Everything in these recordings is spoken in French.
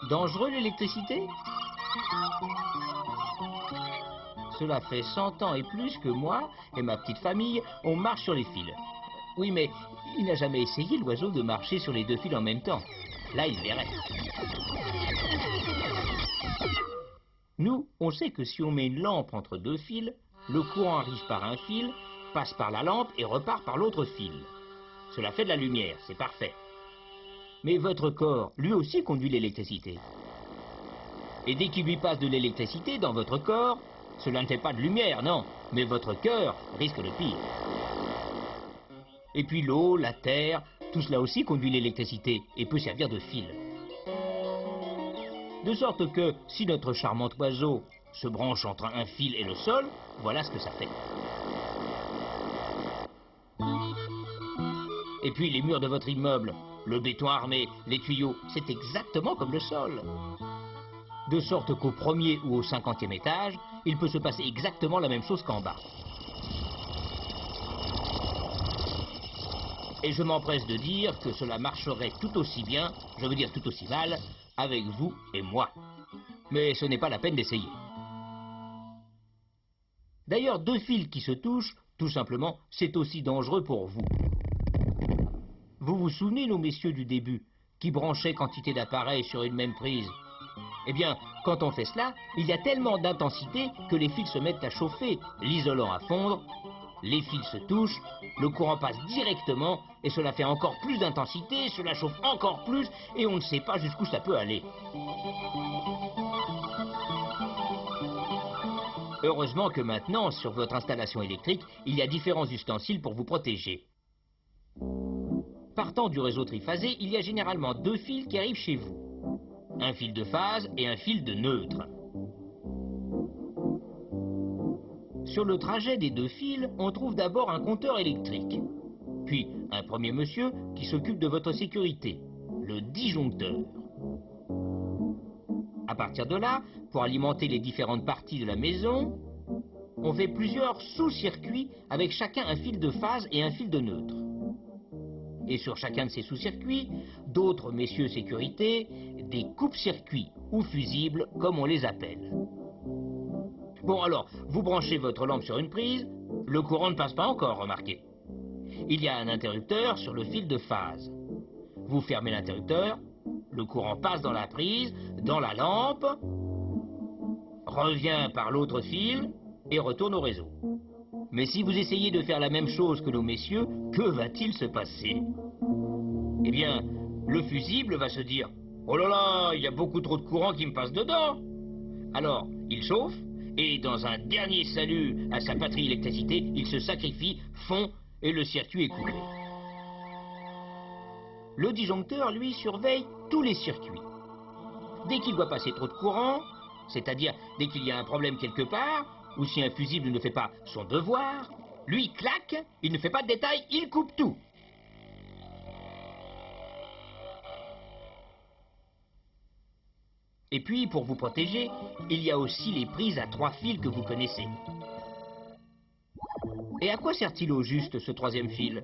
Dangereux l'électricité? Cela fait 100 ans et plus que moi et ma petite famille, on marche sur les fils. Oui, mais il n'a jamais essayé, l'oiseau, de marcher sur les deux fils en même temps. Là, il verrait. Nous, on sait que si on met une lampe entre deux fils, le courant arrive par un fil, passe par la lampe et repart par l'autre fil. Cela fait de la lumière, c'est parfait. Mais votre corps, lui aussi, conduit l'électricité. Et dès qu'il lui passe de l'électricité dans votre corps, cela ne fait pas de lumière, non, mais votre cœur risque le pire. Et puis l'eau, la terre, tout cela aussi conduit l'électricité et peut servir de fil. De sorte que, si notre charmant oiseau se branche entre un fil et le sol, voilà ce que ça fait. Et puis les murs de votre immeuble, le béton armé, les tuyaux, c'est exactement comme le sol. De sorte qu'au premier ou au 50e étage, il peut se passer exactement la même chose qu'en bas. Et je m'empresse de dire que cela marcherait tout aussi bien, je veux dire tout aussi mal, avec vous et moi. Mais ce n'est pas la peine d'essayer. D'ailleurs, deux fils qui se touchent, tout simplement, c'est aussi dangereux pour vous. Vous vous souvenez, nos messieurs du début, qui branchaient quantité d'appareils sur une même prise? Eh bien, quand on fait cela, il y a tellement d'intensité que les fils se mettent à chauffer, l'isolant à fondre, les fils se touchent, le courant passe directement, et cela fait encore plus d'intensité, cela chauffe encore plus, et on ne sait pas jusqu'où ça peut aller. Heureusement que maintenant, sur votre installation électrique, il y a différents ustensiles pour vous protéger. Partant du réseau triphasé, il y a généralement deux fils qui arrivent chez vous. Un fil de phase et un fil de neutre. Sur le trajet des deux fils, on trouve d'abord un compteur électrique. Puis un premier monsieur qui s'occupe de votre sécurité, le disjoncteur. À partir de là, pour alimenter les différentes parties de la maison, on fait plusieurs sous-circuits avec chacun un fil de phase et un fil de neutre. Et sur chacun de ces sous-circuits, d'autres messieurs sécurité, des coupe-circuits ou fusibles, comme on les appelle. Bon alors, vous branchez votre lampe sur une prise, le courant ne passe pas encore, remarquez. Il y a un interrupteur sur le fil de phase. Vous fermez l'interrupteur, le courant passe dans la prise, dans la lampe, revient par l'autre fil et retourne au réseau. Mais si vous essayez de faire la même chose que nos messieurs, que va-t-il se passer? Eh bien, le fusible va se dire « Oh là là, il y a beaucoup trop de courant qui me passe dedans !» Alors, il chauffe, et dans un dernier salut à sa patrie électricité, il se sacrifie, fond, et le circuit est coupé. Le disjoncteur, lui, surveille tous les circuits. Dès qu'il voit passer trop de courant, c'est-à-dire dès qu'il y a un problème quelque part, ou si un fusible ne fait pas son devoir, lui, clac, il ne fait pas de détails, il coupe tout. Et puis, pour vous protéger, il y a aussi les prises à 3 fils que vous connaissez. Et à quoi sert-il au juste, ce troisième fil?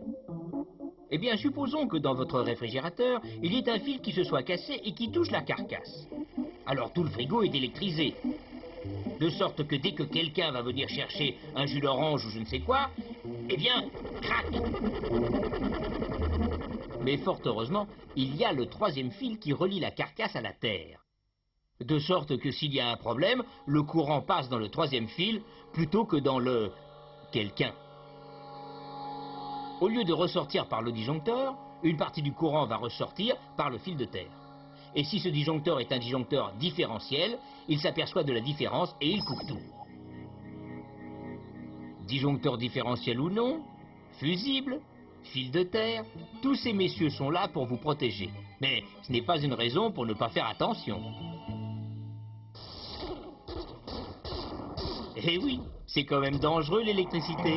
Eh bien, supposons que dans votre réfrigérateur, il y ait un fil qui se soit cassé et qui touche la carcasse. Alors tout le frigo est électrisé. De sorte que dès que quelqu'un va venir chercher un jus d'orange ou je ne sais quoi, eh bien, crac! Mais fort heureusement, il y a le troisième fil qui relie la carcasse à la terre. De sorte que s'il y a un problème, le courant passe dans le troisième fil plutôt que dans le quelqu'un. Au lieu de ressortir par le disjoncteur, une partie du courant va ressortir par le fil de terre. Et si ce disjoncteur est un disjoncteur différentiel, il s'aperçoit de la différence et il coupe tout. Disjoncteur différentiel ou non, fusible, fil de terre, tous ces messieurs sont là pour vous protéger. Mais ce n'est pas une raison pour ne pas faire attention. Eh oui, c'est quand même dangereux l'électricité.